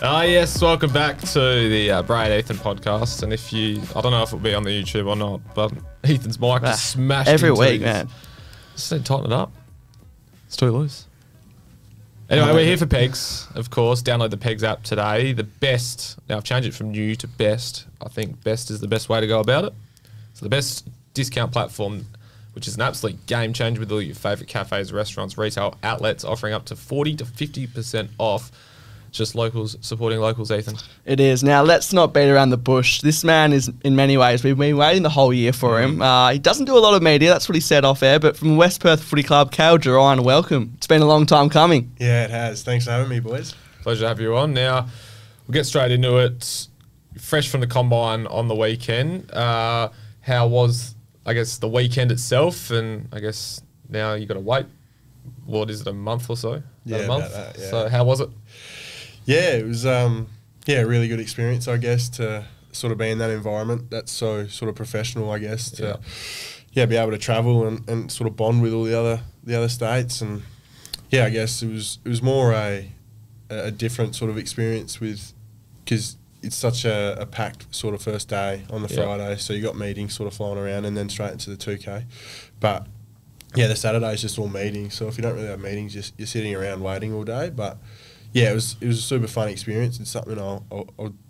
Yes, welcome back to the Bray Ethan Podcast. And if you, I don't know if it'll be on the YouTube or not, but Ethan's mic just smashed every week, man. Just said tighten it up. It's too loose. Anyway, we're here for Pegs, of course. Download the Pegs app today. The best, now I've changed it from new to best. I think best is the best way to go about it. So the best discount platform, which is an absolute game changer with all your favourite cafes, restaurants, retail outlets, offering up to 40 to 50% off. Just locals, supporting locals, Ethan. It is. Now, let's not beat around the bush. This man is, in many ways, we've been waiting the whole year for him. He doesn't do a lot of media, that's what he said off air, but from West Perth Footy Club, Kayle Gerreyn, welcome. It's been a long time coming. Yeah, it has. Thanks for having me, boys. Pleasure to have you on. Now, we'll get straight into it. Fresh from the Combine on the weekend. How was, I guess, the weekend itself? And I guess now you've got to wait, what is it, a month or so? Yeah, a month? about that, yeah. So how was it? Yeah, it was a really good experience, I guess, to sort of be in that environment that's so sort of professional, I guess, to be able to travel and sort of bond with all the other states. And yeah, I guess it was more a different sort of experience with, because it's such a packed sort of first day on the Friday, so you got meetings sort of flying around and then straight into the 2K. But yeah, the Saturday is just all meetings, so if you don't really have meetings, you're sitting around waiting all day. But yeah, it was a super fun experience. It's something I'll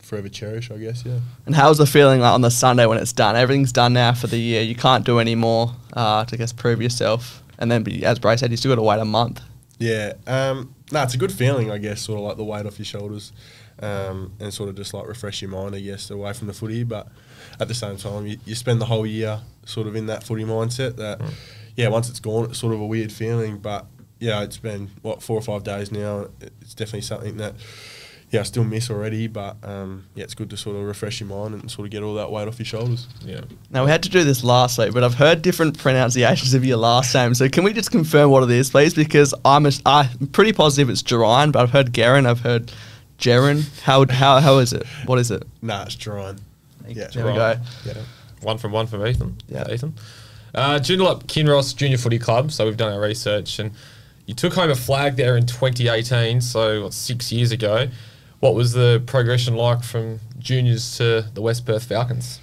forever cherish, I guess, yeah. And how's the feeling like on the Sunday when it's done? Everything's done now for the year. You can't do any more to, I guess, prove yourself. And then, as Bray said, you still got to wait a month. Yeah. It's a good feeling, I guess, sort of like the weight off your shoulders and sort of just like refresh your mind, I guess, away from the footy. But at the same time, you spend the whole year sort of in that footy mindset that, once it's gone, it's sort of a weird feeling. But yeah, it's been, 4 or 5 days now. It's definitely something that, I still miss already. But, it's good to sort of refresh your mind and sort of get all that weight off your shoulders. Yeah. Now, we had to do this last week, but I've heard different pronunciations of your last name. So can we just confirm what it is, please? Because I'm pretty positive it's Gerreyn, but I've heard Gerreyn, I've heard Gerreyn. How is it? What is it? Nah, it's Gerreyn. Yeah, there we go. Yeah. One from Ethan. Yeah. Ethan. Joondalup Kinross Junior Footy Club. So we've done our research, and you took home a flag there in 2018, so 6 years ago. What was the progression like from juniors to the West Perth Falcons?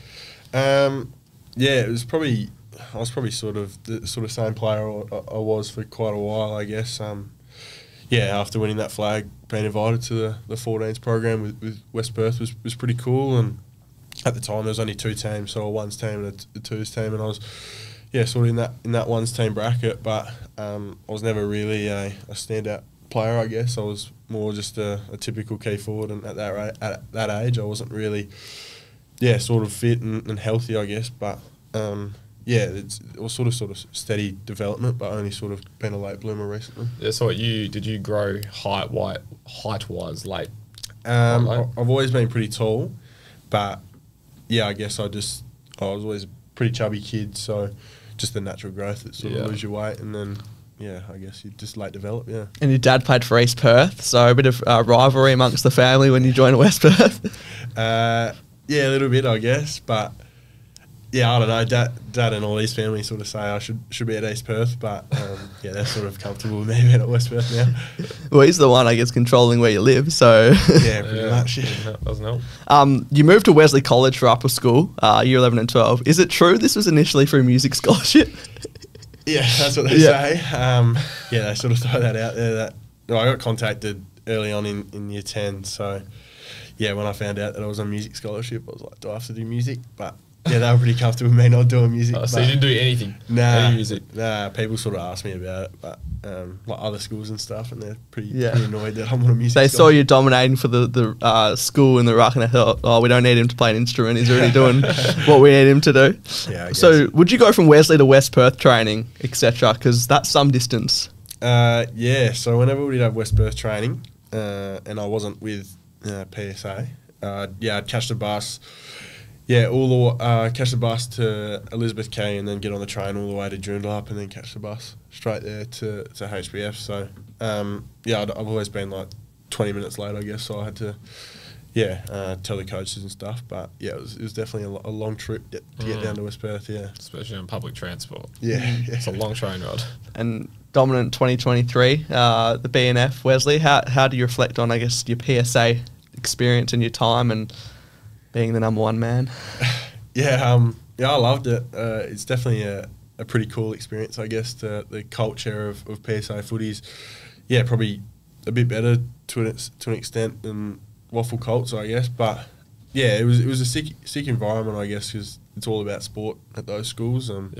It was probably, I was probably sort of the same player I was for quite a while, I guess. After winning that flag, being invited to the 14s program with West Perth was pretty cool. And at the time there was only 2 teams, so a ones team and a twos team, and I was sort of in that ones team bracket. But I was never really a standout player, I guess. I was more just a typical key forward, and at that age I wasn't really sort of fit and healthy, I guess. But it was sort of steady development, but only sort of been a late bloomer recently. Yeah. So did you grow height wise late? I've always been pretty tall, but I guess I was always a pretty chubby kid, so just the natural growth that sort of lose your weight, and then I guess you just late develop. And your dad played for East Perth, so a bit of rivalry amongst the family when you joined West Perth. A little bit, I guess, but I don't know. Dad and all these families sort of say I should be at East Perth, but they're sort of comfortable with me being at West Perth now. Well, he's the one, I guess, controlling where you live, so yeah, pretty much. Yeah. That doesn't help. You moved to Wesley College for upper school, year 11 and 12. Is it true this was initially through music scholarship? Yeah, that's what they say. They sort of throw that out there. That I got contacted early on in year 10, so when I found out that I was on music scholarship, I was like, do I have to do music? But they were pretty comfortable with me not doing music. So you didn't do anything? Nah, any music? Nah, people sort of asked me about it, but like other schools and stuff, and they're pretty annoyed that I'm on a music They scholarship. saw you dominating for the school in the ruck, and they thought, we don't need him to play an instrument. He's already doing what we need him to do. Yeah, so would you go from Wesley to West Perth training, etc.? Because that's some distance. So whenever we'd have West Perth training, and I wasn't with PSA, I'd catch the bus. Catch the bus to Elizabeth Quay and then get on the train all the way to Joondalup and then catch the bus straight there to HBF. So, I've always been like 20 minutes late, I guess, so I had to, tell the coaches and stuff. But, it was definitely a long trip to get down to West Perth, Especially on public transport. Yeah. It's a long train ride. And dominant 2023, the BNF, Wesley. How do you reflect on, I guess, your PSA experience and your time and being the number one man? Yeah, I loved it. It's definitely a pretty cool experience, I guess. The culture of PSA footies, yeah, probably a bit better to an extent than Waffle Colts, I guess. But yeah, it was a sick environment, I guess, because it's all about sport at those schools, and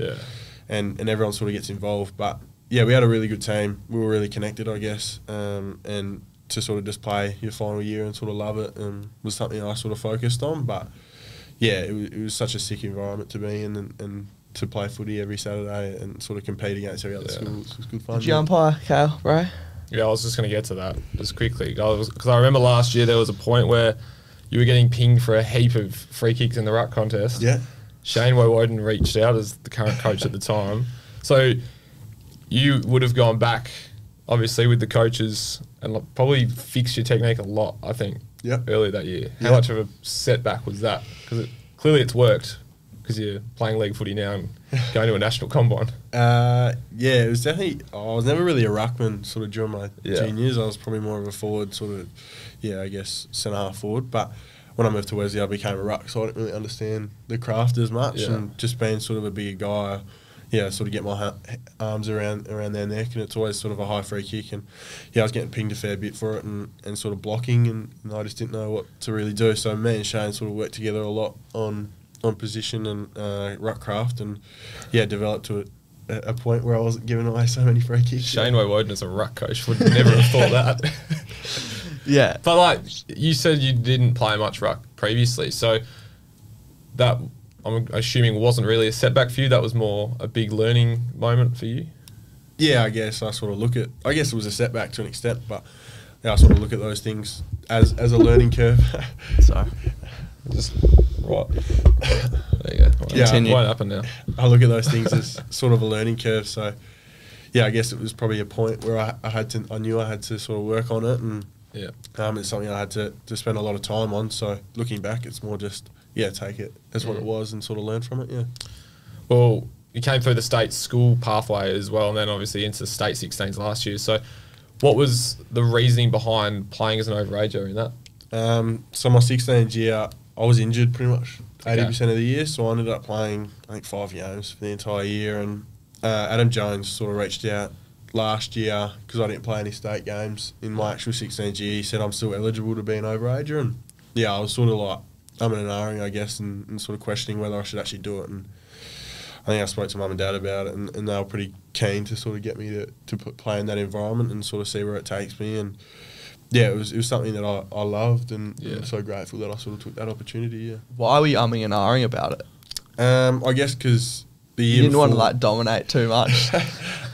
everyone sort of gets involved. But yeah, we had a really good team. We were really connected, I guess, and to sort of just play your final year and sort of love it was something I sort of focused on. But yeah, it was such a sick environment to be in, and to play footy every Saturday and sort of compete against every other school. It was good fun. Did you umpire, Kayle, bro? Yeah, I was just going to get to that just quickly. Because I remember last year there was a point where you were getting pinged for a heap of free kicks in the ruck contest. Yeah. Shane Woden reached out as the current coach at the time. So you would have gone back, obviously, with the coaches and probably fixed your technique a lot, I think, earlier that year. How much of a setback was that? Because clearly it's worked because you're playing league footy now and going to a national combine. Yeah, it was definitely... I was never really a ruckman sort of during my juniors. I was probably more of a forward sort of, I guess, centre-half forward. But when I moved to Wesley, I became a ruck, so I didn't really understand the craft as much. And just being sort of a bigger guy, sort of get my arms around their neck, and it's always sort of a high free kick. And I was getting pinged a fair bit for it and sort of blocking, and I just didn't know what to really do. So me and Shane sort of worked together a lot on position and ruck craft, and developed to a point where I wasn't giving away so many free kicks. Shane Woden as a ruck coach would never have thought that. Yeah. But like you said, you didn't play much ruck previously, so that I'm assuming wasn't really a setback for you. That was more a big learning moment for you. Yeah, I guess I sort of look at... I guess it was a setback to an extent, but I sort of look at those things as a learning curve. Sorry. Just right. There you go. Continue. Won't happen now. I look at those things as sort of a learning curve. So, I guess it was probably a point where I knew I had to sort of work on it, and it's something I had to spend a lot of time on. So looking back, it's more just take it as what it was and sort of learn from it. Yeah. Well, you came through the state school pathway as well, and then obviously into the state 16s last year. So, what was the reasoning behind playing as an overager in that? So my 16th year, I was injured pretty much 80% of the year, so I ended up playing, I think, 5 games for the entire year. And Adam Jones sort of reached out last year because I didn't play any state games in my actual 16th year. He said I'm still eligible to be an overager, and I was sort of like I'm in an ahhing, I guess, and sort of questioning whether I should actually do it. And I think I spoke to Mum and Dad about it, and they were pretty keen to sort of get me to play in that environment and sort of see where it takes me. And it was something that I loved, and I'm so grateful that I sort of took that opportunity. Yeah. Why were you umming and ahhing about it? I guess because the year you didn't want to before, dominate too much.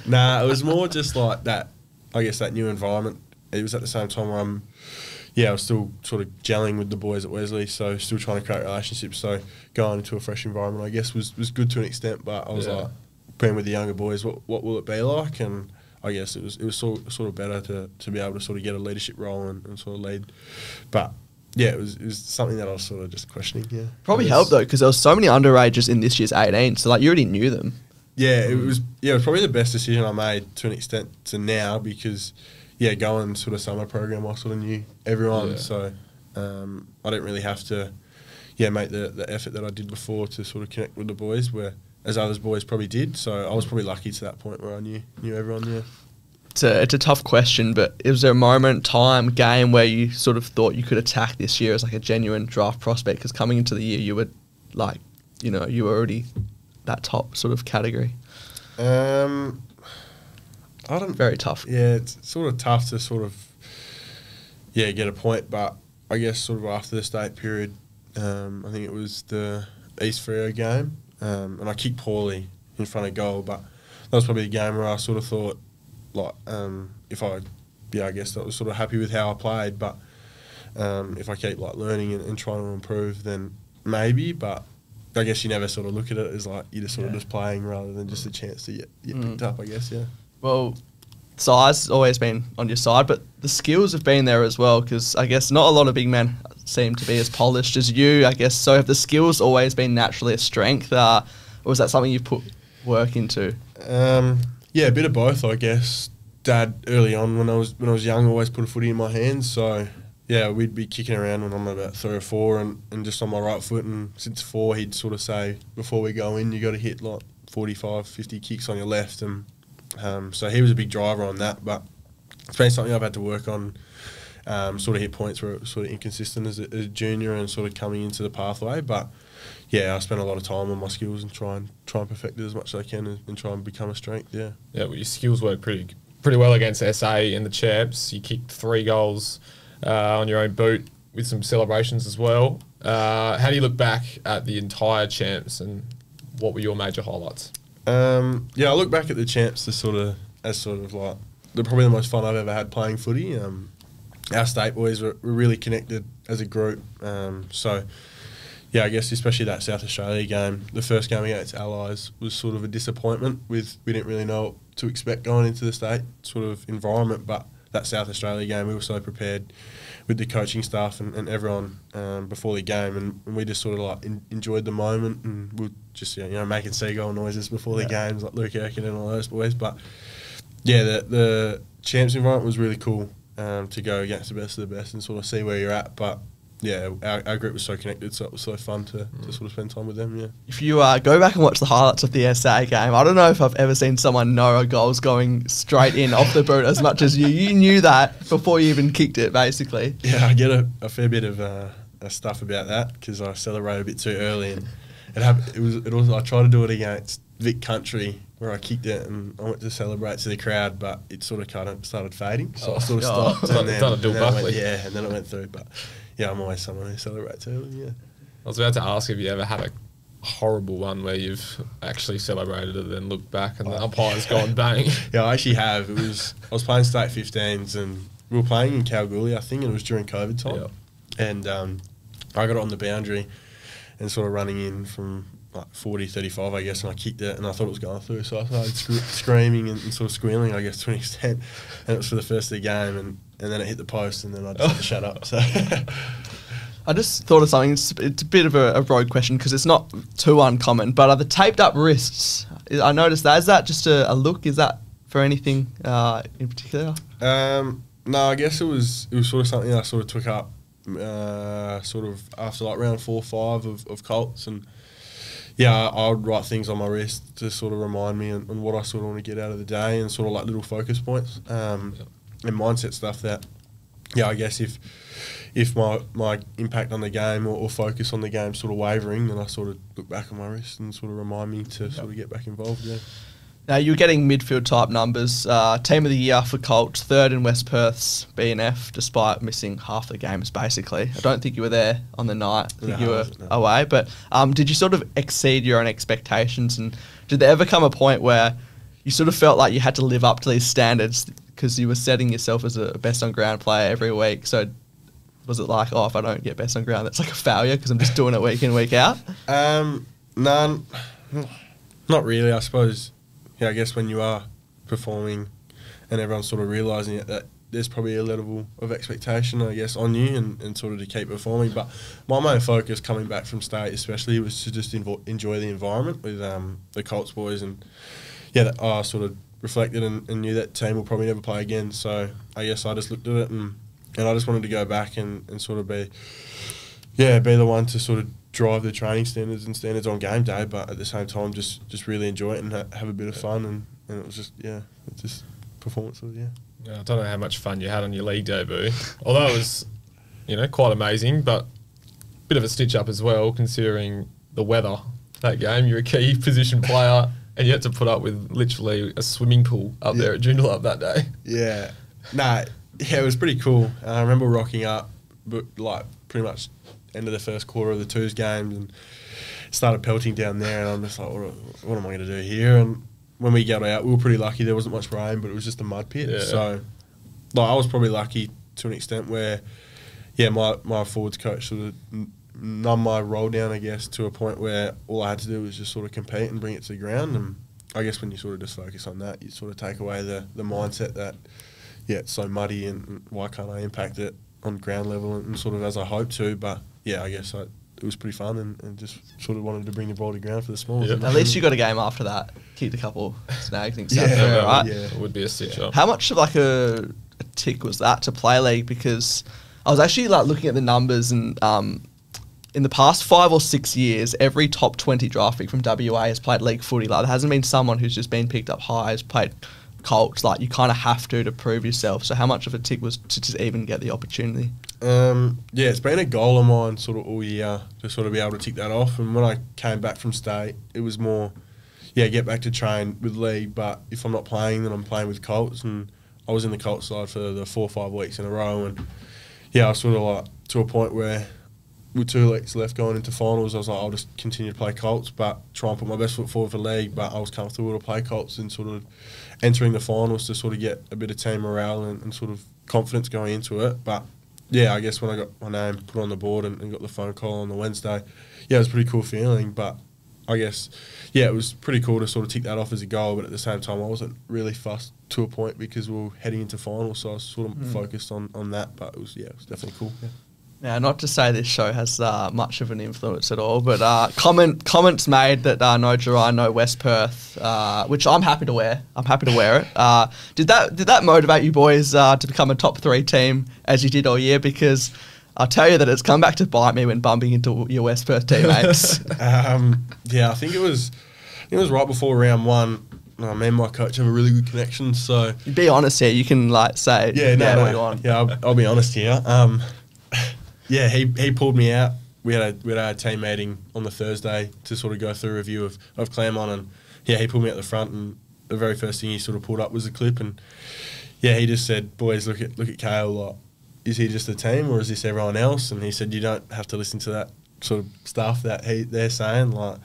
Nah, it was more just like that. I guess that new environment. It was at the same time where I was still sort of gelling with the boys at Wesley, so still trying to create relationships. So going into a fresh environment, I guess, was good to an extent. But I was like, being with the younger boys, what will it be like? And I guess it was sort of better to be able to sort of get a leadership role and sort of lead. But it was something that I was sort of just questioning. Yeah, probably helped though, because there was so many underagers in this year's 18, so like you already knew them. Yeah, it was probably the best decision I made to an extent to now, because going sort of summer program, I sort of knew everyone, so I didn't really have to make the effort that I did before to sort of connect with the boys, where as others boys probably did. So I was probably lucky to that point where I knew everyone. Yeah. It's a tough question, but is there a moment, time, game where you sort of thought you could attack this year as like a genuine draft prospect? Because coming into the year, you were like, you were already that top sort of category. I don't. Very tough. Yeah, it's sort of tough to sort of get a point, but I guess sort of after the state period, I think it was the East Freo game, and I kicked poorly in front of goal, but that was probably a game where I sort of thought, like, I guess I was sort of happy with how I played, but if I keep like learning and trying to improve, then maybe. But I guess you never sort of look at it as like you're just sort of just playing rather than just a chance to get picked up, I guess. Yeah. Well, size has always been on your side, but the skills have been there as well, because I guess not a lot of big men seem to be as polished as you, I guess. So have the skills always been naturally a strength, or was that something you put work into? Yeah, a bit of both, I guess. Dad, early on when I was young, always put a footy in my hands. So yeah, we'd be kicking around when I'm about 3 or 4, and just on my right foot. And since 4, he'd sort of say, before we go in, you got to hit like 45, 50 kicks on your left. And so he was a big driver on that. But it's been something I've had to work on. Sort of hit points where it was sort of inconsistent as a junior and sort of coming into the pathway. But yeah, I spent a lot of time on my skills and try and perfect it as much as I can and try and become a strength. Yeah. Yeah, well, your skills work pretty well against SA in the champs. You kicked 3 goals on your own boot with some celebrations as well. How do you look back at the entire champs, and what were your major highlights? Yeah, I look back at the champs as sort of like probably the most fun I've ever had playing footy. Our state boys were really connected as a group. So yeah, I guess especially that South Australia game, the first game against Allies was sort of a disappointment. We didn't really know what to expect going into the state sort of environment, but that South Australia game, we were so prepared with the coaching staff and everyone before the game, and we just sort of like enjoyed the moment, and we were just making seagull noises before the games, like Luke Erkin and all those boys. But yeah, the champs environment was really cool to go against the best of the best and sort of see where you're at. But yeah, our group was so connected, so it was so fun to sort of spend time with them. Yeah. If you go back and watch the highlights of the SA game, I don't know if I've ever seen someone know a goal's going straight in off the boot as much as you. You knew that before you even kicked it, basically. Yeah, I get a fair bit of stuff about that because I celebrated a bit too early, and it was I tried to do it against Vic Country where I kicked it and I went to celebrate to the crowd, but it sort of kind of started fading, so I sort of stopped. And then it went through, but. Yeah, I'm always someone who celebrates early, yeah. I was about to ask if you ever had a horrible one where you've actually celebrated it and then looked back and the umpire's gone bang. Yeah, I actually have. I was playing state 15s and we were playing in Kalgoorlie, I think, and it was during COVID time. Yep. And I got it on the boundary and sort of running in from like 40, 35, I guess, and I kicked it and I thought it was going through. So I started screaming and sort of squealing, I guess, to an extent. And it was for the first of the game, and then it hit the post, and then I just had to shut up. So I just thought of something. It's a bit of a rogue question because it's not too uncommon, but are the taped up wrists, I noticed that. Is that just a look? Is that for anything in particular? No, I guess it was sort of something I sort of took up sort of after like round 4 or 5 of Colts, and yeah, I would write things on my wrist to sort of remind me on what I sort of want to get out of the day, and sort of like little focus points and mindset stuff that, yeah, I guess if my impact on the game or focus on the game sort of wavering, then I sort of look back on my wrist and sort of remind me to sort of get back involved, yeah. Now, you're getting midfield type numbers. Team of the year for Colts, 3rd in West Perth's B&F, despite missing half the games, basically. I don't think you were there on the night. I think you were away. But did you sort of exceed your own expectations? And did there ever come a point where you sort of felt like you had to live up to these standards because you were setting yourself as a best on ground player every week? So was it like, oh, if I don't get best on ground, that's like a failure because I'm just doing it week in, week out? No, not really, I suppose. Yeah, I guess when you are performing and everyone's sort of realising it, that there's probably a level of expectation, I guess, on you and sort of to keep performing. But my main focus coming back from state especially was to just enjoy the environment with the Colts boys. And yeah, I sort of reflected and knew that team will probably never play again. So I guess I just looked at it and I just wanted to go back and sort of be the one to sort of drive the training standards and standards on game day, but at the same time just really enjoy it and have a bit of fun, and it was just performance. Yeah, I don't know how much fun you had on your league debut, although it was quite amazing, but a bit of a stitch up as well considering the weather that game. You're a key position player and you had to put up with literally a swimming pool up there at Joondalup that day. Yeah, it was pretty cool. I remember rocking up, but like pretty much end of the first quarter of the Twos games and started pelting down there, and I'm just like, what am I going to do here? And when we got out, we were pretty lucky. There wasn't much rain, but it was just a mud pit. Yeah. So like, I was probably lucky to an extent where, my forwards coach sort of numbed my roll down, I guess, to a point where all I had to do was just sort of compete and bring it to the ground. And I guess when you sort of just focus on that, you sort of take away the mindset that, it's so muddy and why can't I impact it on ground level and sort of as I hope to. But yeah, I guess it was pretty fun and just sort of wanted to bring the ball to ground for the smalls. Yep. At least you got a game after that. Kicked a couple snags and stuff. Yeah, right? yeah. It would be a stitch up. How much of like a tick was that to play league? Because I was actually like looking at the numbers and in the past 5 or 6 years, every top 20 draft pick from WA has played league footy. Like there hasn't been someone who's just been picked up high, has played Colts. Like you kind of have to prove yourself. So how much of a tick was to just even get the opportunity? Yeah, it's been a goal of mine sort of all year to sort of be able to tick that off. And when I came back from state, it was more, get back to train with league. But if I'm not playing, then I'm playing with Colts. And I was in the Colts side for the 4 or 5 weeks in a row. And I was sort of like to a point where with 2 weeks left going into finals, I was like, I'll just continue to play Colts, but try and put my best foot forward for league. But I was comfortable to play Colts and sort of entering the finals to sort of get a bit of team morale and sort of confidence going into it. But I guess when I got my name put on the board and got the phone call on the Wednesday, it was a pretty cool feeling. But I guess, it was pretty cool to sort of tick that off as a goal. But at the same time, I wasn't really fussed to a point because we were heading into finals, so I was sort of focused on that. But it was definitely cool. Yeah. Now, not to say this show has much of an influence at all, but comments made that no Gerreyn, no West Perth, which I'm happy to wear. I'm happy to wear it. Did that motivate you boys to become a top 3 team as you did all year? Because I'll tell you that it's come back to bite me when bumping into your West Perth teammates. I think it was right before round 1. Me and my coach have a really good connection. So be honest here. You can say what you want. Yeah, I'll be honest here. He pulled me out. We had a team meeting on the Thursday to sort of go through a review of Claremont, and he pulled me at the front, and the very first thing he sort of pulled up was a clip, and he just said, "Boys, look at Kayle. Like, is he just a team or is this everyone else?" And he said, "You don't have to listen to that sort of stuff that they're saying. Like,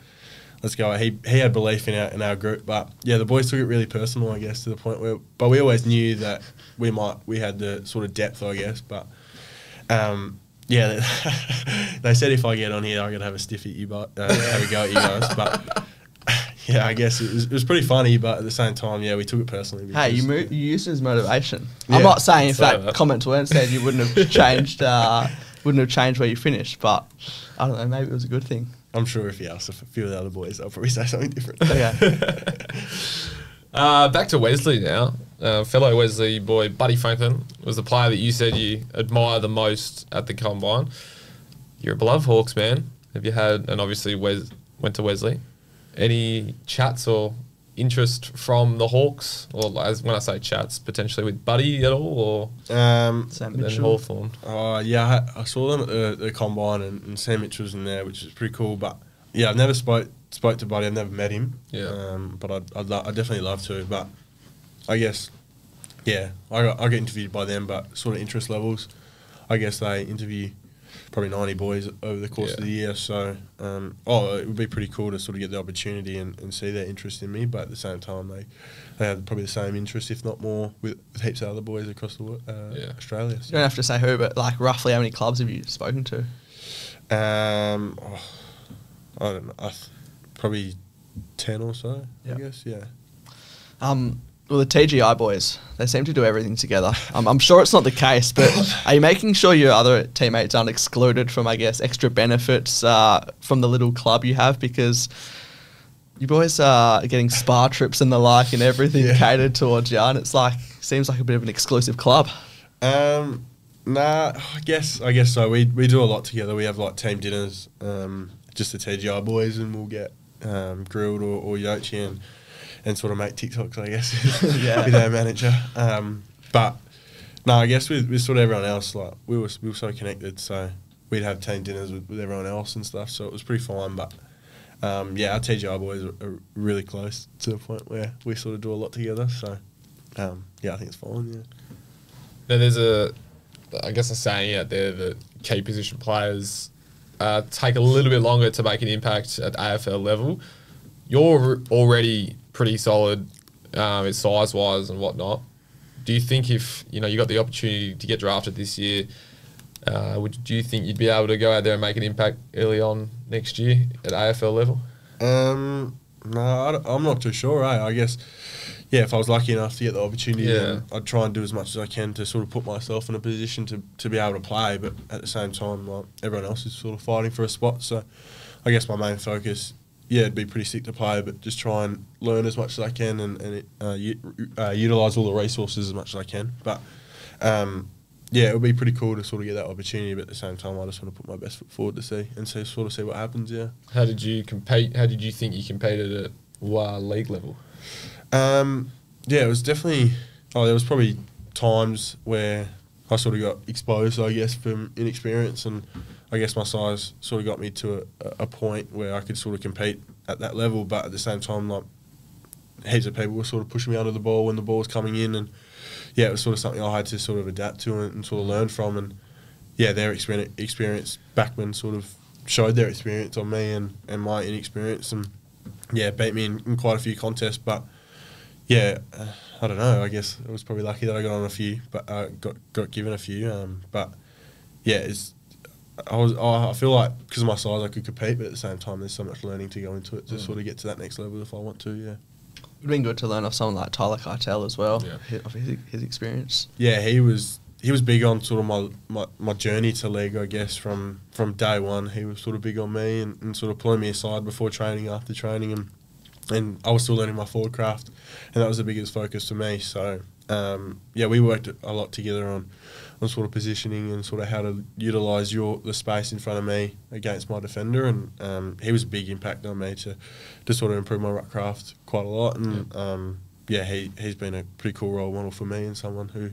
let's go." He had belief in our group, but the boys took it really personal, I guess, to the point where. But we always knew that we had the sort of depth, I guess, but. They said if I get on here, I'm gonna have a stiff at you, but have a go at you guys. But I guess it was pretty funny, but at the same time, we took it personally. Hey, you used it as motivation. I'm not saying if that comments weren't said, you wouldn't have changed. Where you finished, but I don't know. Maybe it was a good thing. I'm sure if you ask a few of the other boys, they'll probably say something different. Okay. Back to Wesley now. Fellow Wesley boy Buddy Franklin was the player that you said you admire the most at the Combine. You're a beloved Hawks man. Have you had, and obviously went to Wesley, any chats or interest from the Hawks? Or when I say chats, potentially with Buddy at all? Or Sam Mitchell? Hawthorn? I saw them at the Combine and Sam Mitchell's in there, which is pretty cool. But I've never spoke to Buddy. I've never met him. Yeah. But I'd definitely love to. But I guess, I get interviewed by them, but sort of interest levels, I guess they interview probably 90 boys over the course of the year. So, it would be pretty cool to sort of get the opportunity and see their interest in me. But at the same time, they have probably the same interest, if not more, with heaps of other boys across Australia. So. You don't have to say who, but like roughly how many clubs have you spoken to? I don't know. Probably 10 or so, I guess, Well, the TGI boys, they seem to do everything together. I'm sure it's not the case, but are you making sure your other teammates aren't excluded from, I guess, extra benefits from the little club you have? Because you boys are getting spa trips and the like and everything catered towards you, and it's seems like a bit of an exclusive club. Nah, I guess so. We do a lot together. We have like team dinners, just the TGI boys, and we'll get grilled or yochi and sort of make TikToks, I guess, with our manager. But no, I guess with sort of everyone else, like we were so connected, so we'd have team dinners with everyone else and stuff. So it was pretty fine. But our TGI boys are really close to the point where we sort of do a lot together. So I think it's fine. Yeah. Now there's a saying out there that key position players take a little bit longer to make an impact at AFL level. You're already pretty solid size-wise and whatnot. Do you think if you got the opportunity to get drafted this year, do you think you'd be able to go out there and make an impact early on next year at AFL level? No, I'm not too sure. I guess if I was lucky enough to get the opportunity, Yeah. then I'd try and do as much as I can to sort of put myself in a position to be able to play. But at the same time, like, everyone else is sort of fighting for a spot. So I guess my main focus, it'd be pretty sick to play, but just try and learn as much as I can and utilise all the resources as much as I can. But it would be pretty cool to sort of get that opportunity, but at the same time, I just want to put my best foot forward to see what happens. Yeah. How did you compete? How did you think you competed at league level? It was definitely. There was probably times where I sort of got exposed, I guess, from inexperience, and I guess my size sort of got me to a point where I could sort of compete at that level. But at the same time, like, heaps of people were sort of pushing me under the ball when the ball was coming in, and it was sort of something I had to sort of adapt to and sort of learn from. And their experienced backmen sort of showed their experience on me and my inexperience, and beat me in quite a few contests. But I don't know. I guess it was probably lucky that I got on a few, but got given a few. I feel like because of my size I could compete, but at the same time there's so much learning to go into it to sort of get to that next level if I want to. Yeah. It'd been good to learn off someone like Tyler Cartel as well, Yeah. of his experience. Yeah, he was big on sort of my journey to league, I guess, from day one. He was sort of big on me and sort of pulling me aside before training, after training, and I was still learning my forward craft, and that was the biggest focus for me. So we worked a lot together on sort of positioning and sort of how to utilise the space in front of me against my defender, and he was a big impact on me to sort of improve my ruck craft quite a lot. And he's been a pretty cool role model for me and someone who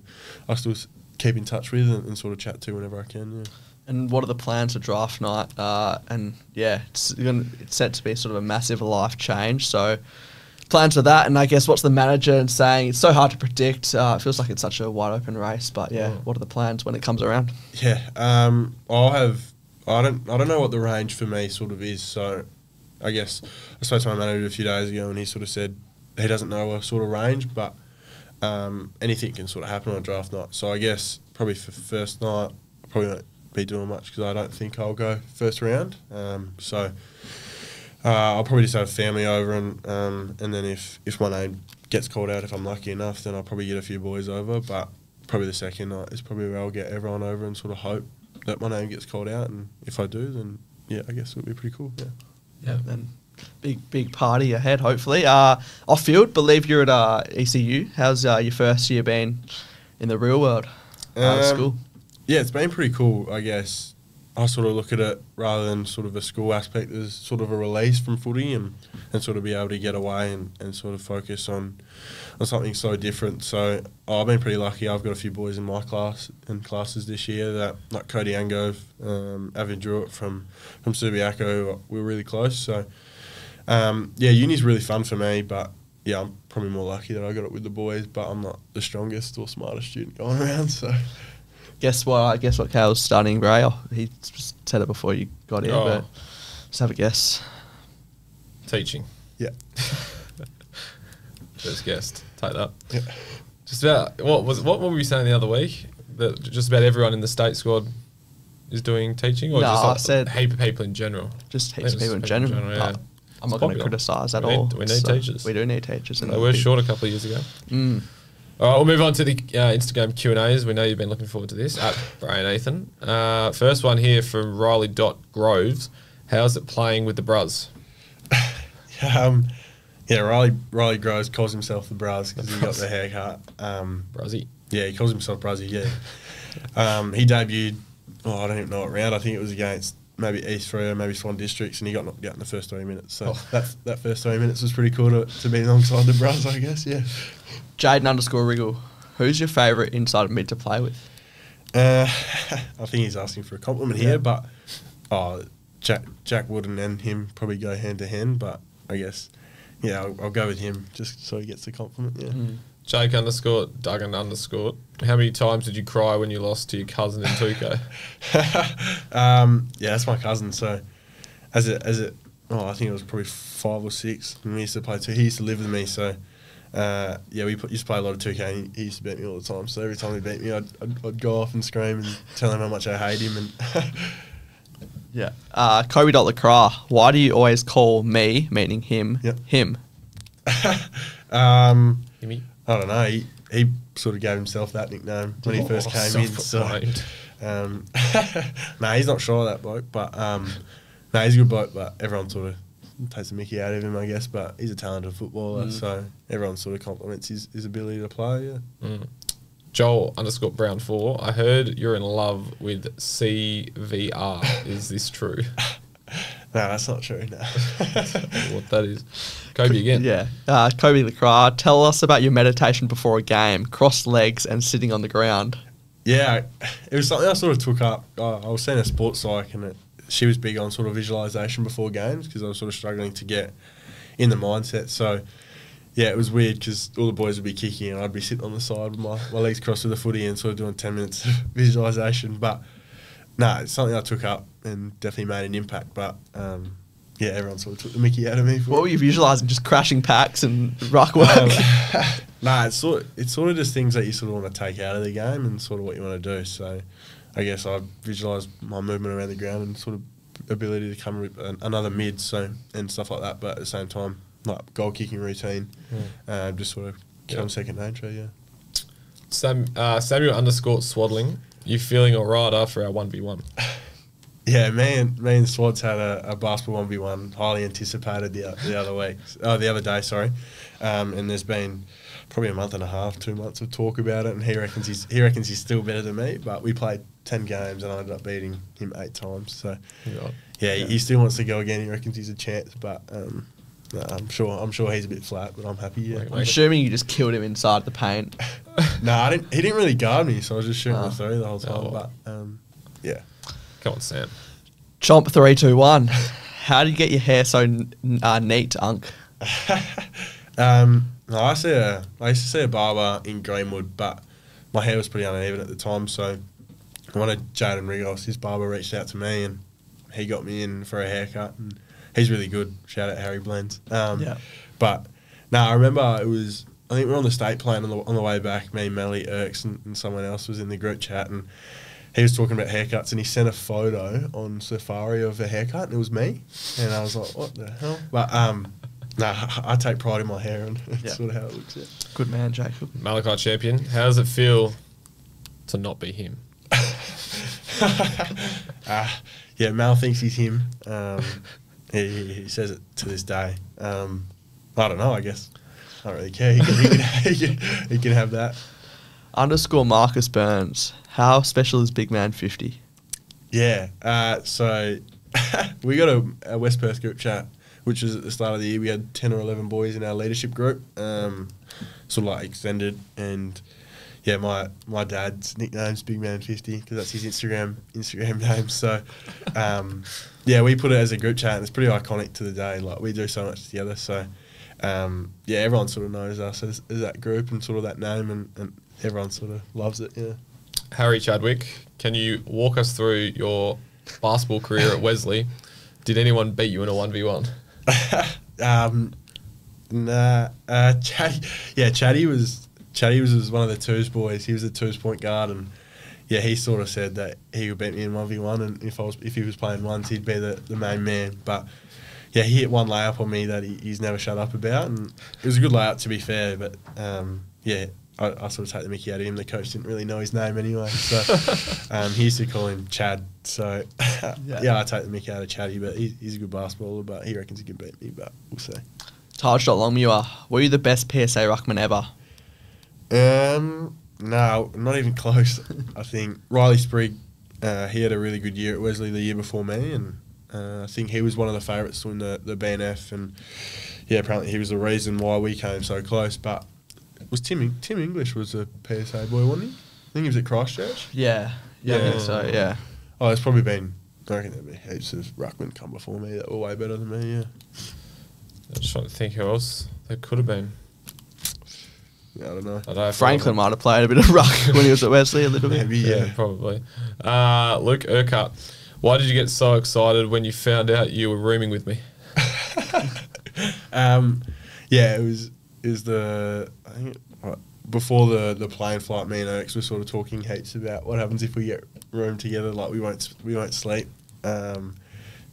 I still keep in touch with and sort of chat to whenever I can. Yeah. And what are the plans for draft night? It's set to be sort of a massive life change. So plans for that, and I guess what's the manager saying? It's so hard to predict. It feels like it's such a wide open race, but what are the plans when it comes around? Yeah, I don't know what the range for me sort of is. So I guess I spoke to my manager a few days ago, and he sort of said he doesn't know a sort of range, but anything can sort of happen on draft night. So I guess probably for first night, I probably won't be doing much because I don't think I'll go first round. I'll probably just have family over, and then if my name gets called out, if I'm lucky enough, then I'll probably get a few boys over. But probably the second night is probably where I'll get everyone over and sort of hope that my name gets called out. And if I do, then I guess it'll be pretty cool. Yeah. Yeah. Then big party ahead, hopefully. Off field, believe you're at ECU. How's your first year been in the real world out of school? Yeah, it's been pretty cool, I guess. I sort of look at it rather than sort of a school aspect as sort of a release from footy and sort of be able to get away and sort of focus on something so different. So I've been pretty lucky. I've got a few boys in my class and classes this year that, like Cody Angove, Avin Druitt from Subiaco, we're really close. So uni's really fun for me, but I'm probably more lucky that I got it with the boys, but I'm not the strongest or smartest student going around, so... Guess what Kayle's studying, Bray? He said it before you got here, but just have a guess. Teaching. Yeah. First guessed. Take that. Yeah. Just about what were we saying the other week? That just about everyone in the state squad is doing teaching, or I just said a heap of people in general? Just heaps of people in general. Yeah. I'm not going to criticise at all. We need teachers. We do need teachers. They were short a couple of years ago. All right, we'll move on to the Instagram Q&As. We know you've been looking forward to this, at Bray Ethan. First one here from Riley.Groves. How's it playing with the Bruz? Riley Groves calls himself the Bruz because he got the haircut. Bruzzy. Yeah, he calls himself Bruzzy, yeah. He debuted, I don't even know what round. I think it was against maybe East Freo, maybe Swan Districts, and he got knocked out in the first 3 minutes. So that first 3 minutes was pretty cool to be alongside the Bruz, I guess, yeah. Jaden_Wriggle, who's your favourite inside mid to play with? I think he's asking for a compliment here, but Jack Wooden and him probably go hand to hand, but I guess, I'll go with him just so he gets the compliment, yeah. Jake_Duggan_. How many times did you cry when you lost to your cousin in Tuco? That's my cousin, so I think it was probably 5 or 6 when we used to play 2. He used to live with me, so we used to play a lot of 2K, and he used to beat me all the time. So every time he beat me, I'd go off and scream and tell him how much I hate him. And Kobe.Lacroix, why do you always call me, meaning him, him? Himmy? I don't know. He sort of gave himself that nickname when he first came in. So, no, he's not sure of that bloke, but no, he's a good bloke. But everyone sort of takes the mickey out of him, I guess. But he's a talented footballer, so everyone sort of compliments his ability to play. Yeah. Joel_Brown4. I heard you're in love with CVR. Is this true? No, that's not true. No. What that is. Kobe again. Yeah. Kobe Lacroix, tell us about your meditation before a game, crossed legs and sitting on the ground. Yeah, it was something I sort of took up. I was seeing a sports psych and she was big on sort of visualisation before games because I was sort of struggling to get in the mindset. So, yeah, it was weird because all the boys would be kicking and I'd be sitting on the side with my legs crossed with the footy and sort of doing 10 minutes of visualisation. But, no, it's something I took up and definitely made an impact. But, yeah, everyone sort of took the mickey out of me. What were you visualising? Just crashing packs and ruck work? Nah, it's sort of just things that you sort of want to take out of the game and sort of what you want to do. So I guess I visualise my movement around the ground and sort of ability to come with another mid, and stuff like that. But at the same time, like goal kicking routine, just sort of become second nature. Yeah. Samuel_Swaddling. You feeling all right after our 1v1? Yeah, me and Swads had a basketball 1v1, highly anticipated the other day, sorry. And there's been probably a month and a half, 2 months of talk about it, and he reckons he's still better than me. But we played 10 games and I ended up beating him 8 times. So yeah, he still wants to go again. He reckons he's a chance, but no, I'm sure he's a bit flat, but I'm happy. Yeah, I'm assuming you just killed him inside the paint. No, he didn't really guard me, so I was just shooting the three the whole time. But yeah. Come on, Sam. Chomp 3, 2, 1. How do you get your hair so neat, Unk? No, I used to see a barber in Greenwood, but my hair was pretty uneven at the time. So one of Jaden Rigos, his barber, reached out to me and he got me in for a haircut. And he's really good. Shout out Harry Blends. But no, I remember I think we were on the state plane on the way back. Me, Melly, Erks, and someone else was in the group chat, and he was talking about haircuts, and he sent a photo on Safari of a haircut, and it was me. And I was like, what the hell? But I take pride in my hair, and that's sort of how it looks. Yeah. Good man, Jacob. Malachi champion. How does it feel to not be him? Yeah, Mal thinks he's him. He says it to this day. I don't know, I guess. I don't really care. He can have that. _Marcus Burns. How special is Big Man 50? Yeah. So we got a West Perth group chat, which was at the start of the year. We had 10 or 11 boys in our leadership group, sort of like extended. And yeah, my dad's nickname's Big Man 50 because that's his Instagram name. So yeah, we put it as a group chat, and it's pretty iconic to the day. Like, we do so much together. So yeah, everyone sort of knows us as that group and sort of that name, and everyone sort of loves it. Yeah. Harry Chadwick, can you walk us through your basketball career at Wesley? Did anyone beat you in a 1v1? Nah. Chatty was one of the twos boys. He was the twos point guard, and yeah, he sort of said that he would beat me in 1v1, and if he was playing ones, he'd be the main man. But yeah, he hit one layup on me that he's never shut up about, and it was a good layup, to be fair. But yeah, I sort of take the mickey out of him. The coach didn't really know his name anyway, so he used to call him Chad. So yeah, I take the mickey out of Chaddy, but he's a good basketballer, but he reckons he can beat me, but we'll see. Taj.Longmuir, were you the best PSA ruckman ever? No, not even close. I think Riley Sprigg, he had a really good year at Wesley the year before me, and I think he was one of the favourites to win the BNF, and yeah, apparently he was the reason why we came so close. But it was Tim English was a PSA boy, wasn't he? I think he was at Christchurch. Yeah, I think so, yeah. Oh, there's probably been, I reckon there'd be heaps of ruckmen come before me that were way better than me, yeah. I'm just trying to think who else there could have been. Yeah, I don't know. Franklin might have played a bit of ruck when he was at Wesley a little bit. Maybe, yeah. Probably. Luke Urquhart, why did you get so excited when you found out you were rooming with me? Yeah, it was I think before the plane flight, me and Oaks were sort of talking heaps about what happens if we get room together. Like, we won't sleep. And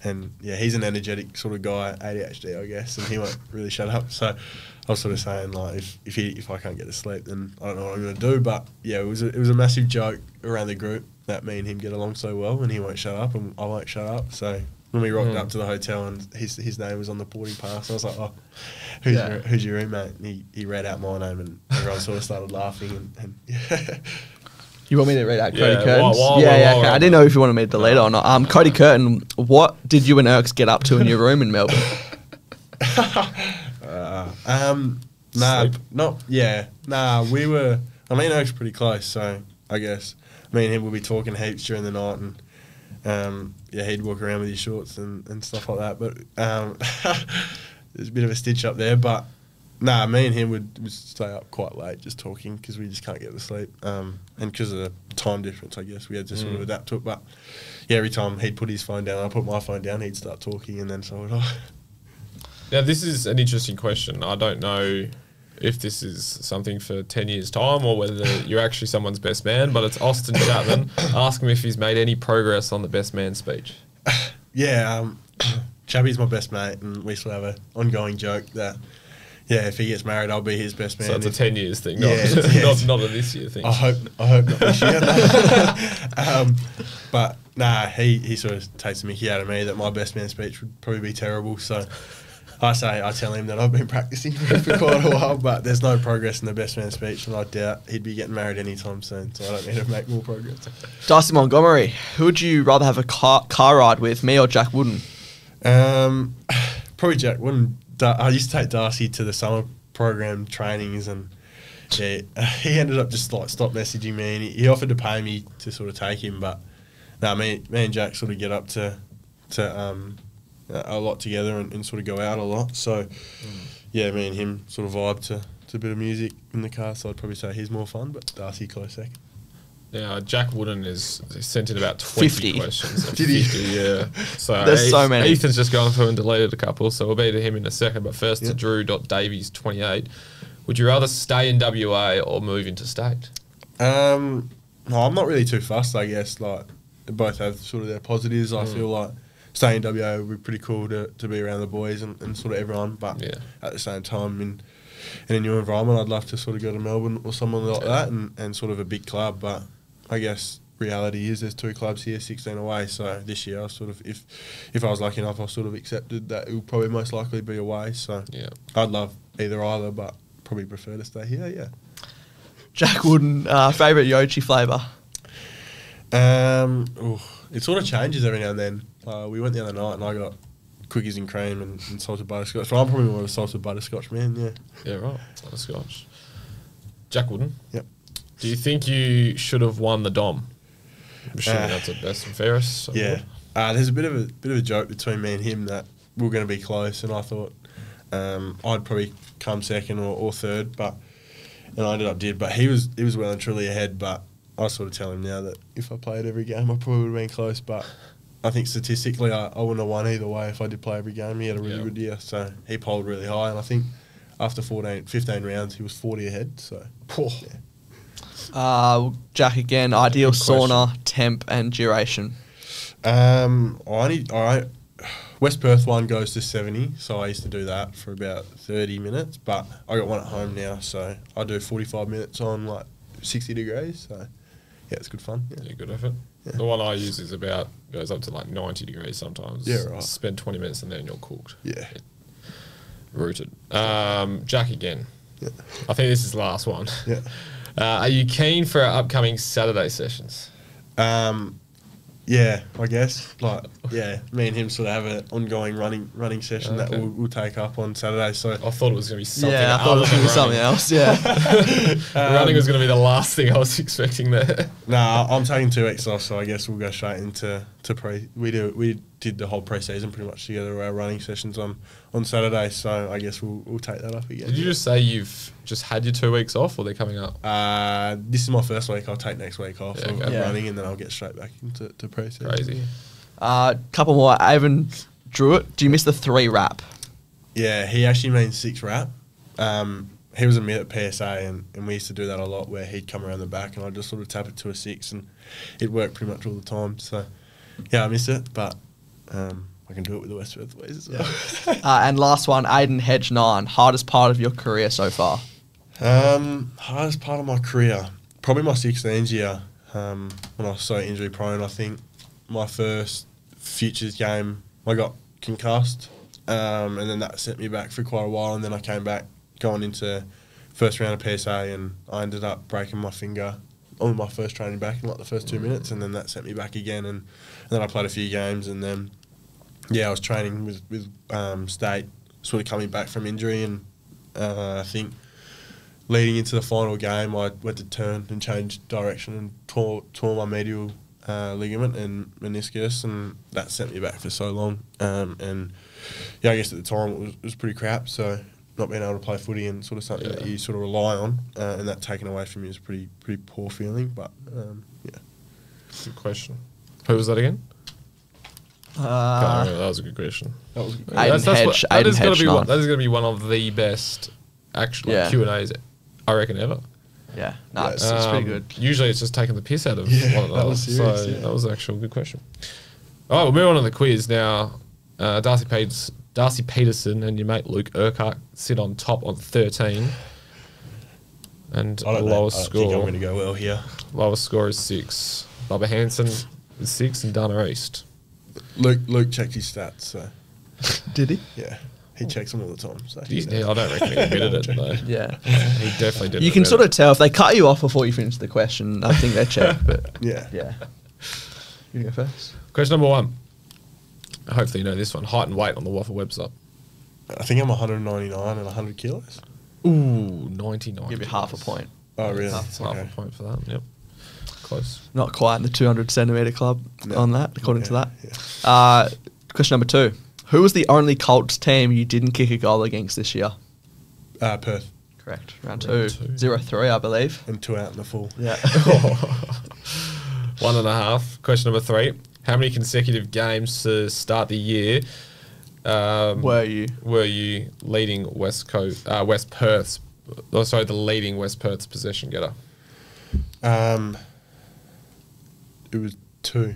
And yeah, he's an energetic sort of guy, ADHD, I guess, and he won't really shut up. So I was sort of saying, like, if I can't get to sleep, then I don't know what I'm going to do. But yeah, it was a massive joke around the group that me and him get along so well, and he won't shut up, and I won't shut up. So when we rocked up to the hotel and his name was on the boarding pass, I was like, oh, who's your roommate? And he read out my name, and everyone sort of started laughing. And yeah. You want me to read out Cody Yeah, Curtin's? while Okay. I didn't know if you wanted me to delete it or not. Cody Curtin, what did you and Erks get up to in your room in Melbourne? We were. I mean, Erks pretty close, so I guess me and him will be talking heaps during the night, and he'd walk around with his shorts and stuff like that. But there's a bit of a stitch up there, but. Me and him would stay up quite late just talking because we just can't get to sleep. And because of the time difference, I guess, we had to sort of adapt to it. But yeah, every time he'd put his phone down, I put my phone down, he'd start talking, and then so would I. Now, this is an interesting question. I don't know if this is something for 10 years' time or whether you're actually someone's best man, but it's Austin Chapman. Ask him if he's made any progress on the best man speech. Chappie's my best mate, and we still have an ongoing joke that... Yeah, if he gets married, I'll be his best man. So it's a 10 years thing, not a this year thing. I hope not this year. He sort of takes the mickey out of me that my best man speech would probably be terrible. So I tell him that I've been practicing for quite a while, but there's no progress in the best man speech, and I doubt he'd be getting married anytime soon. So I don't need to make more progress. Darcy Montgomery, who would you rather have a car ride with, me or Jack Wooden? Probably Jack Wooden. I used to take Darcy to the summer program trainings, and he ended up just like stop messaging me, and he offered to pay me to sort of take him, but me and Jack sort of get up to a lot together and sort of go out a lot. So me and him sort of vibe to a bit of music in the car. So I'd probably say he's more fun, but Darcy close second. Now, Jack Wooden is sent in about 20 50 questions. Did he? 50, yeah. So there's so many. Ethan's just gone through and deleted a couple, so we'll be to him in a second. But first to Drew.Davies28. Would you rather stay in WA or move into state? No, I'm not really too fussed, I guess. Like, they both have sort of their positives. I feel like staying in WA would be pretty cool to be around the boys and sort of everyone. But at the same time, in a new environment, I'd love to sort of go to Melbourne or somewhere like that and sort of a big club. But I guess reality is there's 2 clubs here, 16 away. So this year, I sort of, if I was lucky enough, I sort of accepted that it would probably most likely be away. So I'd love either, but probably prefer to stay here. Yeah. Jack Wooden, favourite Yochi flavour? It sort of changes every now and then. We went the other night and I got cookies and cream and salted butterscotch. So I'm probably more of a salted butterscotch man. Yeah. Yeah, right. Butterscotch. Jack Wooden. Yep. Do you think you should have won the Dom? I'm assuming that's at best and fairest. So yeah. There's a bit of a joke between me and him that we were going to be close, and I thought I'd probably come second or third, and I ended up But he was well and truly ahead. But I sort of tell him now that if I played every game, I probably would have been close. But I think statistically, I wouldn't have won either way if I did play every game. He had a really good year, so he polled really high, and I think after 15 rounds, he was 40 ahead. So. Yeah. Jack again, ideal sauna, temp and duration. West Perth one goes to 70, so I used to do that for about 30 minutes, but I got one at home now, so I do 45 minutes on like 60 degrees, so yeah, it's good fun. Yeah, good effort. Yeah. The one I use is goes up to like 90 degrees sometimes. Yeah, right. Spend 20 minutes and then you're cooked. Yeah. Rooted. Jack again. Yeah. I think this is the last one. Yeah. Are you keen for our upcoming Saturday sessions? Yeah, I guess. Me and him sort of have an ongoing running session that we'll take up on Saturday. So I thought it was going to be something. Yeah, I thought it was going to be something else. Yeah, running was going to be the last thing I was expecting there. Nah, I'm taking 2 weeks off, so I guess we'll go straight into pre. We did the whole pre-season pretty much together. Our running sessions on Saturday, so I guess we'll take that up again. Did you just say you've just had your 2 weeks off, or they're coming up? This is my first week. I'll take next week off of running, and then I'll get straight back into pre-season. Crazy. Couple more. Avon Druitt, do you miss the 3 wrap? Yeah, he actually means 6 wrap. He was a mid at PSA, and we used to do that a lot where he'd come around the back and I'd just sort of tap it to a 6, and it worked pretty much all the time. So, yeah, I miss it, but I can do it with the West Perth boys as well. And last one, Aiden Hedge 9. Hardest part of your career so far? Hardest part of my career, probably my 16s year, when I was so injury prone. I think my first futures game, I got concussed, and then that set me back for quite a while. And then I came back going into first round of PSA, and I ended up breaking my finger on my first training back in like the first 2 minutes, and then that sent me back again. And then I played a few games, and then I was training with State, sort of coming back from injury, and I think leading into the final game, I went to turn and change direction and tore my medial ligament and meniscus, and that sent me back for so long. And yeah, I guess at the time it was pretty crap. So not being able to play footy and sort of something that you sort of rely on, and that taken away from you is a pretty poor feeling. But yeah, Good question. Who was that again? Can't remember. That was a good question. that was a good Aiden Hedge 9. That is going to be one of the best actually Q&As I reckon ever. Yeah, no, it's pretty good. Usually it's just taking the piss out of one another. that was serious, so yeah. that was actually a good question. All right, we'll move on to the quiz now. Darcy Peterson and your mate Luke Urquhart sit on top on 13. And I don't know. lowest I don't think I'm score. going to go well here. Lowest score is 6. Bubba Hansen is 6 and Dana East. Luke checked his stats, so Did he? yeah, he checks them all the time. So Yeah, I don't reckon he admitted it though. Yeah. He definitely didn't. You can admit sort it. of tell if they cut you off before you finish the question. I think they check, but yeah. yeah. You go first. Question number 1. Hopefully you know this one. Height and weight on the Waffle website. I think I'm 199 and 100 kilos. Ooh, 99. Give you half a point. Oh really? That's half a point for that. Yep. Close. Not quite in the 200 centimetre club on that, according to that. Yeah. Question number 2. Who was the only Colts team you didn't kick a goal against this year? Perth, Correct. Round Round 2. two. 0-3, I believe. and 2 out in the full. Yeah. 1.5. Question number 3. How many consecutive games to start the year Were you? leading West Perth's? Oh, sorry, the leading West Perth's possession getter. It was 2.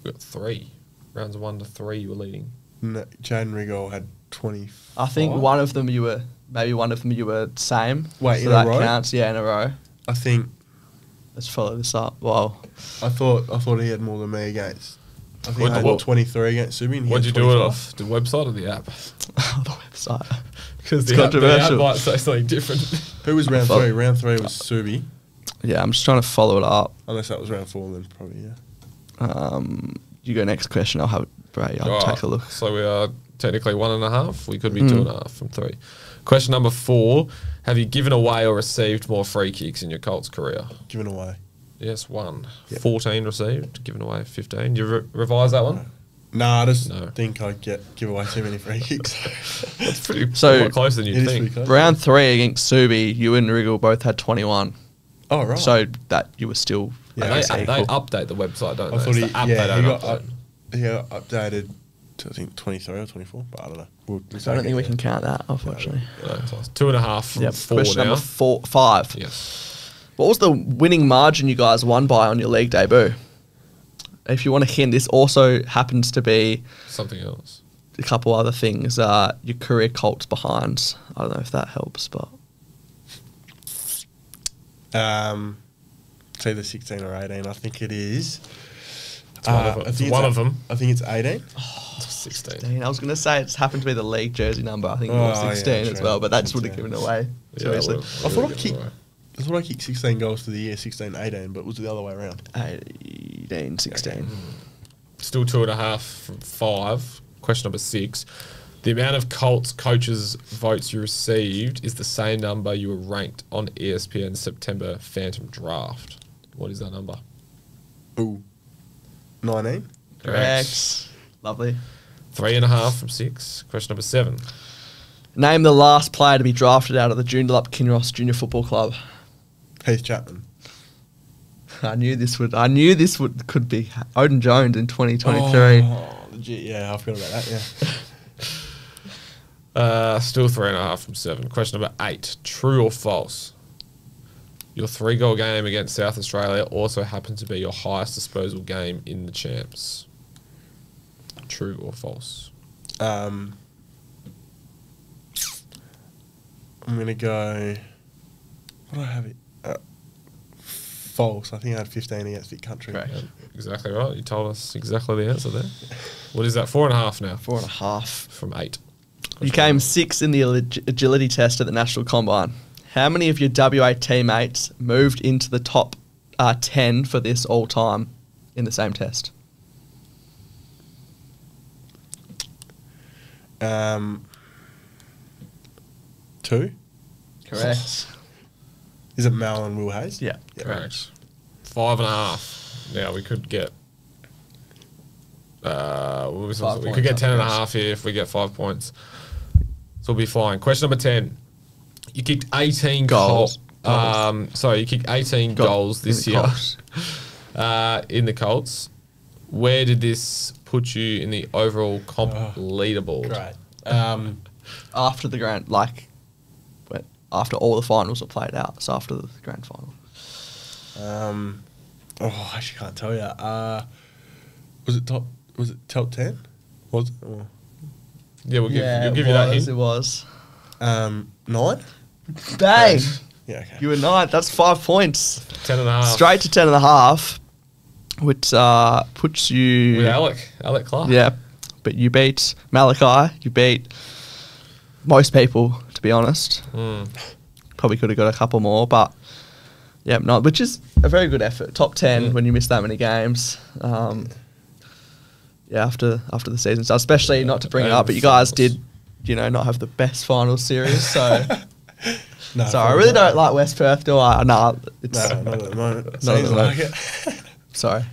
We've got 3. Rounds 1 to 3 you were leading. No, Jaden Rigol had 20. I think one of them you were same. Wait, so in a that row? counts. Yeah, in a row. I think Let's follow this up. Wow. I thought he had more than me against. I think I had What- 23 against Subi. and he What'd you had do it 25. off? The website or the app? The website. Because It's controversial. might say something different. Who was round Fuck. 3? Round 3 was Subi. Yeah, I'm just trying to follow it up. Unless that was round 4, then probably, yeah. You go next question. I'll have Bray. I'll Alright, take a look. So we are technically 1.5. We could be 2.5 from 3. Question number 4. Have you given away or received more free kicks in your Colts career? Given away. Yes, 1. Yep. 14 received, given away 15. You revise that one? Nah, I just No. think I'd give away too many free kicks. That's pretty So- a lot closer than It you is pretty think. close. Round 3 against Subi, you and Riggle both had 21. Oh, right. So that you were still. Yeah, And I guess, they equal. update the website, don't I they? thought It's he, the app yeah, they he don't got update. updated to, I think, 23 or 24, but I don't know. We'll I don't think we can count that, unfortunately. No, close. 2.5 from 4 Question now. number 5. Yes. What was the winning margin you guys won by on your league debut? If you want to hint, this also happens to be Something else. a couple other things. Your career Colts behinds. I don't know if that helps, but It's either 16 or 18. I think it is. It's one of them. I It's think one of them. I think it's 18. 16. I was going to say it's happened to be the league jersey number. I think it Oh, was 16 yeah, as true. well, but that just would have 16. given it away. Yeah, Seriously. well, I thought I we'll kicked. give it away. I thought I kicked 16 goals for the year, 16, 18, but it was the other way around. 18, 16. Still 2.5 from 5. Question number 6. The amount of Colts coaches' votes you received is the same number you were ranked on ESPN's September Phantom Draft. What is that number? Ooh. 19? Correct. Lovely. 3.5 from 6. Question number 7. Name the last player to be drafted out of the Joondalup Kinross Junior Football Club. Heath Chapman. I knew this could be Odin Jones in 2023. Oh, legit. Yeah, I forgot about that, yeah. Still 3.5 from 7. Question number 8. True or false? Your 3-goal game against South Australia also happened to be your highest disposal game in the champs. True or false? I'm going to go... What do I have it? False. I think I had 15 against Vic Country. Correct. Yeah, exactly right. You told us exactly the answer there. What is that? 4.5 now? 4.5. From 8. You came 6th in the agility test at the National Combine. How many of your WA teammates moved into the top 10 for this all time in the same test? 2? Correct. Is it Mal and Will Hayes? Yeah. Correct. 5.5. Now we could get. We could get 10.5 here if we get 5 points. So we'll be fine. Question number 10. You kicked 18 Goals. You kicked 18 goals this year in the Colts. Where did this put you in the overall comp leaderboard? Great. After the grand, after all the finals were played out, so after the grand final. I actually can't tell you. Was it top 10? Was it? Oh. Yeah, we'll give you that hint. It was. 9? Bang! Yeah, okay. You were 9. That's 5 points. 10.5. Straight to 10.5, which puts you... With Alec Clark. Yeah, but you beat Malachi. You beat most people, to be honest. Probably could have got a couple more, but yeah, not. Which is a very good effort. Top 10 when you miss that many games. After the season starts, especially not to bring it up, but you guys did, not have the best final series. So, I really don't like West Perth, do I? No, it's not at the moment. Not at the moment. It. Sorry.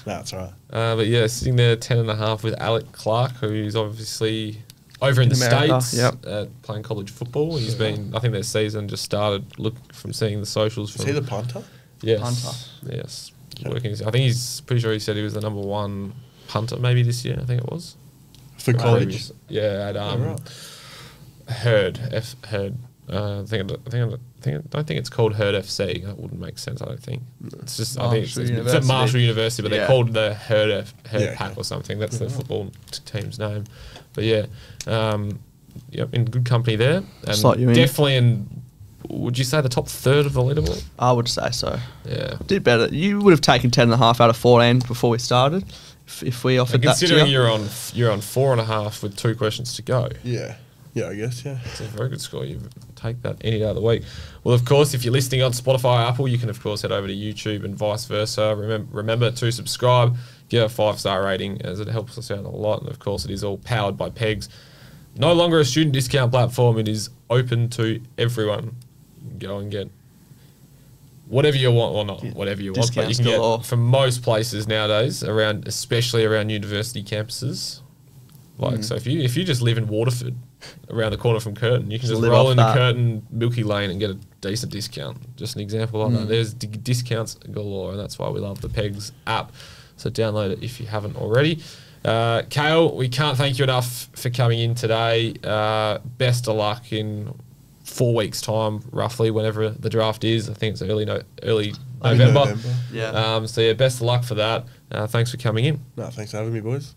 No, it's all right. But yeah, sitting there 10.5 with Alec Clark, who's obviously over in the America, States playing college football. He's been, I think their season just started. Look from seeing the socials. Is he the punter? Yes. Punter. Yes. Working. I think he's pretty sure he said he was the number 1 punter maybe this year. I think it was For college. Yeah, at Herd. Herd. I don't think it's called Herd FC. That wouldn't make sense. I don't think it's just. I think it's at Marshall University, but they're called the Herd Pack or something. That's the football team's name. But yeah, in good company there, and like definitely in. Would you say the top third of the leaderboard? I would say so. Yeah, did better. You would have taken 10.5 out of 14 before we started, if we offered that. Considering you're on 4.5 with 2 questions to go. Yeah. Yeah, I guess, yeah. It's a very good score. You take that any day of the week. Well, of course, if you're listening on Spotify or Apple, you can, of course, head over to YouTube and vice versa. Remember to subscribe, give a 5-star rating, as it helps us out a lot. And, of course, it is all powered by Pegs. No longer a student discount platform. It is open to everyone. You can go and get whatever you want, or not whatever you want, but you can get from most places nowadays, especially around university campuses. So if you just live in Waterford, around the corner from Curtin, you can just roll into Curtin Milky Lane and get a decent discount. Just an example of that. There's discounts galore, and that's why we love the Pegs app. So download it if you haven't already. Kayle, we can't thank you enough for coming in today. Best of luck in 4 weeks' time, roughly, whenever the draft is. I think it's early November. Yeah. So yeah, best of luck for that. Thanks for coming in. No, thanks for having me, boys.